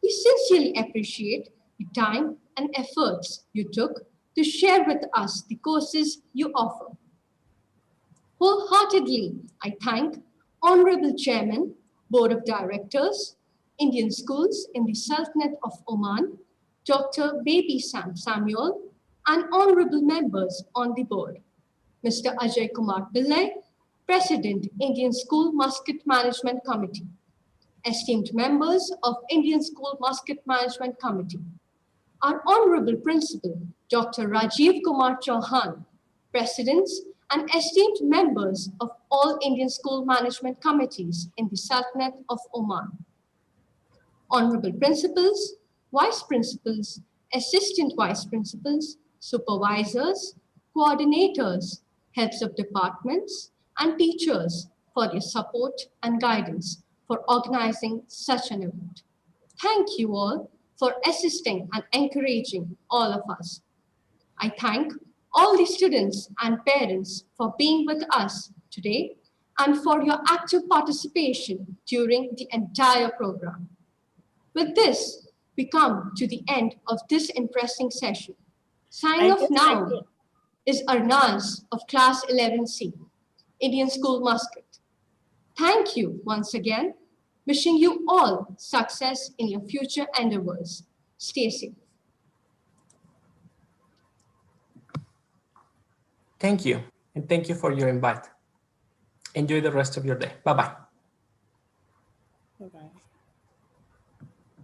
We sincerely appreciate the time and efforts you took to share with us the courses you offer. Wholeheartedly, I thank Honorable Chairman, Board of Directors, Indian Schools in the Sultanate of Oman, Dr. Baby Sam Samuel, and honorable members on the board, Mr. Ajay Kumar Pillai, President, Indian School Muscat Management Committee, esteemed members of Indian School Muscat Management Committee, our Honorable Principal, Dr. Rajiv Kumar Chauhan, Presidents and esteemed members of all Indian School Management Committees in the Sultanate of Oman, Honorable Principals, Vice Principals, Assistant Vice Principals, Supervisors, Coordinators, Heads of Departments, and teachers for their support and guidance for organizing such an event. Thank you all for assisting and encouraging all of us. I thank all the students and parents for being with us today and for your active participation during the entire program. With this, we come to the end of this interesting session. Signing off now is Arnaz of Class 11C, Indian School Muscat. Thank you once again. Wishing you all success in your future endeavors. Stay safe. Thank you, and thank you for your invite. Enjoy the rest of your day. Bye-bye.